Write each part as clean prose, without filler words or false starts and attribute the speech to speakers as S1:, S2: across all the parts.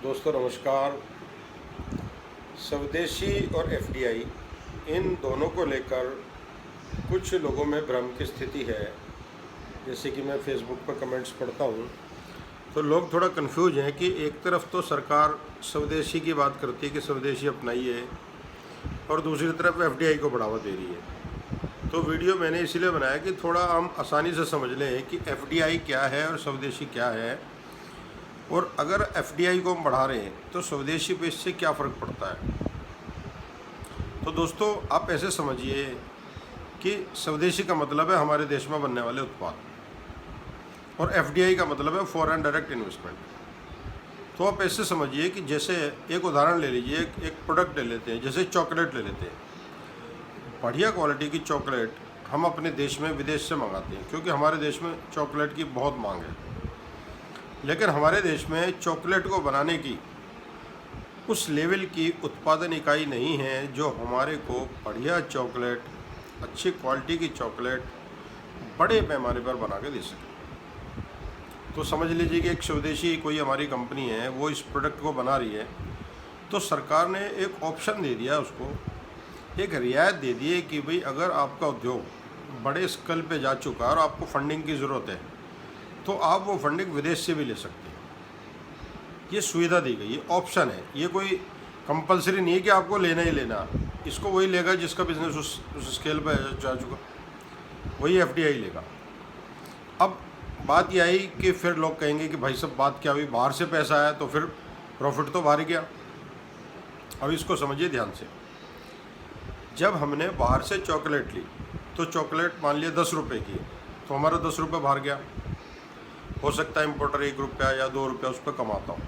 S1: दोस्तों नमस्कार। स्वदेशी और एफडीआई इन दोनों को लेकर कुछ लोगों में भ्रम की स्थिति है। जैसे कि मैं फेसबुक पर कमेंट्स पढ़ता हूँ तो लोग थोड़ा कंफ्यूज हैं कि एक तरफ तो सरकार स्वदेशी की बात करती है कि स्वदेशी अपनाइए और दूसरी तरफ एफडीआई को बढ़ावा दे रही है। तो वीडियो मैंने इसीलिए बनाया कि थोड़ा हम आसानी से समझ लें कि एफडीआई क्या है और स्वदेशी क्या है, और अगर एफडीआई को हम बढ़ा रहे हैं तो स्वदेशी पे इससे क्या फ़र्क पड़ता है। तो दोस्तों आप ऐसे समझिए कि स्वदेशी का मतलब है हमारे देश में बनने वाले उत्पाद और एफडीआई का मतलब है फॉरेन डायरेक्ट इन्वेस्टमेंट। तो आप ऐसे समझिए कि जैसे एक उदाहरण ले लीजिए, एक प्रोडक्ट ले लेते हैं, जैसे चॉकलेट ले लेते हैं। बढ़िया क्वालिटी की चॉकलेट हम अपने देश में विदेश से मंगाते हैं क्योंकि हमारे देश में चॉकलेट की बहुत मांग है। लेकिन हमारे देश में चॉकलेट को बनाने की उस लेवल की उत्पादन इकाई नहीं है जो हमारे को बढ़िया चॉकलेट, अच्छी क्वालिटी की चॉकलेट बड़े पैमाने पर बना के दे सके। तो समझ लीजिए कि एक स्वदेशी कोई हमारी कंपनी है, वो इस प्रोडक्ट को बना रही है, तो सरकार ने एक ऑप्शन दे दिया, उसको एक रियायत दे दी है कि भाई अगर आपका उद्योग बड़े स्केल पे जा चुका है और आपको फंडिंग की ज़रूरत है तो आप वो फंडिंग विदेश से भी ले सकते हैं। ये सुविधा दी गई, ये ऑप्शन है, ये कोई कंपलसरी नहीं है कि आपको लेना ही लेना। इसको वही लेगा जिसका बिजनेस उस स्केल पर जा चुका, वही एफडीआई लेगा। अब बात यह आई कि फिर लोग कहेंगे कि भाई सब बात क्या हुई, बाहर से पैसा आया तो फिर प्रॉफिट तो बाहर गया। अब इसको समझिए ध्यान से। जब हमने बाहर से चॉकलेट ली तो चॉकलेट मान लिया 10 रुपये की, तो हमारा 10 रुपये बाहर गया। हो सकता है इम्पोर्टर 1 रुपया या 2 रुपया उस पर कमाता हूँ,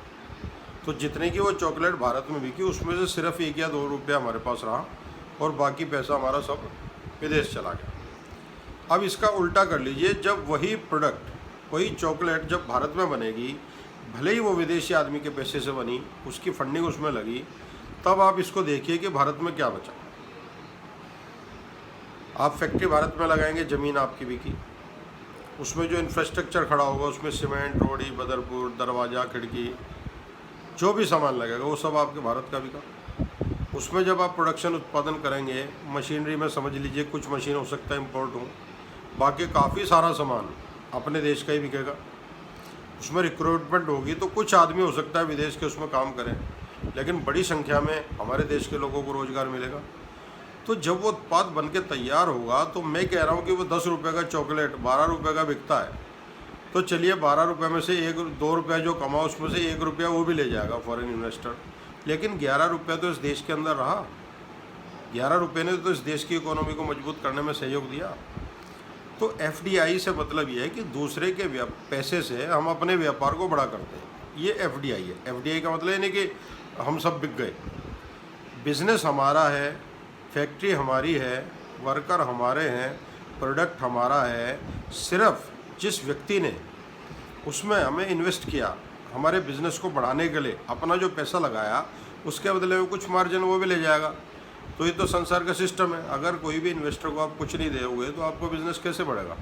S1: तो जितने की वो चॉकलेट भारत में बिकी उसमें से सिर्फ 1 या 2 रुपया हमारे पास रहा और बाकी पैसा हमारा सब विदेश चला गया। अब इसका उल्टा कर लीजिए, जब वही प्रोडक्ट, वही चॉकलेट जब भारत में बनेगी, भले ही वो विदेशी आदमी के पैसे से बनी, उसकी फंडिंग उसमें लगी, तब आप इसको देखिए कि भारत में क्या बचा। आप फैक्ट्री भारत में लगाएंगे, ज़मीन आपकी बिकी, उसमें जो इंफ्रास्ट्रक्चर खड़ा होगा उसमें सीमेंट, रोड़ी, बदरपुर, दरवाज़ा, खिड़की, जो भी सामान लगेगा वो सब आपके भारत का बिका। उसमें जब आप प्रोडक्शन उत्पादन करेंगे, मशीनरी में समझ लीजिए कुछ मशीन हो सकता है इम्पोर्ट हो, बाकी काफ़ी सारा सामान अपने देश का ही बिकेगा। उसमें रिक्रूटमेंट होगी तो कुछ आदमी हो सकता है विदेश के उसमें काम करें, लेकिन बड़ी संख्या में हमारे देश के लोगों को रोज़गार मिलेगा। तो जब वो उत्पाद बन के तैयार होगा, तो मैं कह रहा हूँ कि वो 10 रुपये का चॉकलेट 12 रुपये का बिकता है, तो चलिए 12 रुपये में से 1-2 रुपया जो कमा उसमें से 1 रुपया वो भी ले जाएगा फॉरेन इन्वेस्टर, लेकिन 11 रुपये तो इस देश के अंदर रहा। 11 रुपये ने तो इस देश की इकोनॉमी को मजबूत करने में सहयोग दिया। तो एफडीआई से मतलब ये है कि दूसरे के पैसे से हम अपने व्यापार को बड़ा करते हैं, ये एफडीआई है। एफडीआई का मतलब ये नहीं कि हम सब बिक गए। बिजनेस हमारा है, फैक्ट्री हमारी है, वर्कर हमारे हैं, प्रोडक्ट हमारा है। सिर्फ जिस व्यक्ति ने उसमें हमें इन्वेस्ट किया, हमारे बिज़नेस को बढ़ाने के लिए अपना जो पैसा लगाया, उसके बदले में कुछ मार्जिन वो भी ले जाएगा। तो ये तो संसार का सिस्टम है। अगर कोई भी इन्वेस्टर को आप कुछ नहीं दोगे तो आपको बिज़नेस कैसे बढ़ेगा।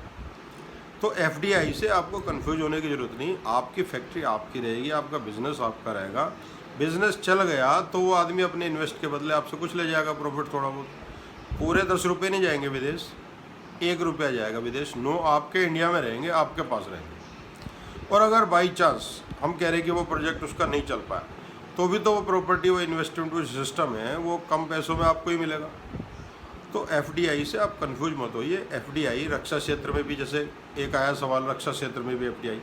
S1: तो एफडीआई से आपको कंफ्यूज होने की ज़रूरत नहीं। आपकी फैक्ट्री आपकी रहेगी, आपका बिज़नेस आपका रहेगा। बिज़नेस चल गया तो वो आदमी अपने इन्वेस्ट के बदले आपसे कुछ ले जाएगा, प्रॉफिट थोड़ा बहुत। पूरे 10 रुपये नहीं जाएंगे विदेश, 1 रुपया जाएगा विदेश। नो, आपके इंडिया में रहेंगे, आपके पास रहेंगे। और अगर बाई चांस हम कह रहे हैं कि वो प्रोजेक्ट उसका नहीं चल पाया, तो भी तो वो प्रॉपर्टी, वो इन्वेस्टमेंट जो सिस्टम है वो कम पैसों में आपको ही मिलेगा। तो एफडीआई से आप कंफ्यूज मत होइए। एफडीआई रक्षा क्षेत्र में भी, जैसे एक आया सवाल, रक्षा क्षेत्र में भी एफडीआई।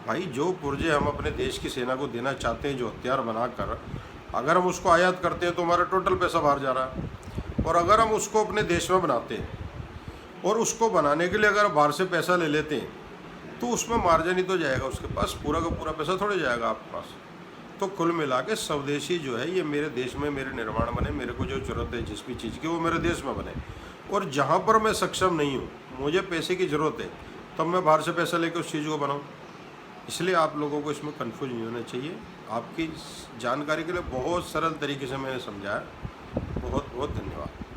S1: भाई जो पुर्जे हम अपने देश की सेना को देना चाहते हैं, जो हथियार बनाकर, अगर हम उसको आयात करते हैं तो हमारा टोटल पैसा बाहर जा रहा है। और अगर हम उसको अपने देश में बनाते हैं और उसको बनाने के लिए अगर बाहर से पैसा ले लेते हैं, तो उसमें मार्जिन ही तो जाएगा, उसके पास पूरा का पूरा पैसा थोड़े जाएगा आपके पास। तो कुल मिला के स्वदेशी जो है, ये मेरे देश में मेरे निर्माण बने, मेरे को जो ज़रूरत है जिस भी चीज़ की वो मेरे देश में बने। और जहाँ पर मैं सक्षम नहीं हूँ, मुझे पैसे की ज़रूरत है, तब मैं बाहर से पैसा लेकर उस चीज़ को बनाऊँ। इसलिए आप लोगों को इसमें कन्फ्यूज नहीं होना चाहिए। आपकी जानकारी के लिए बहुत सरल तरीके से मैंने समझाया। बहुत बहुत धन्यवाद।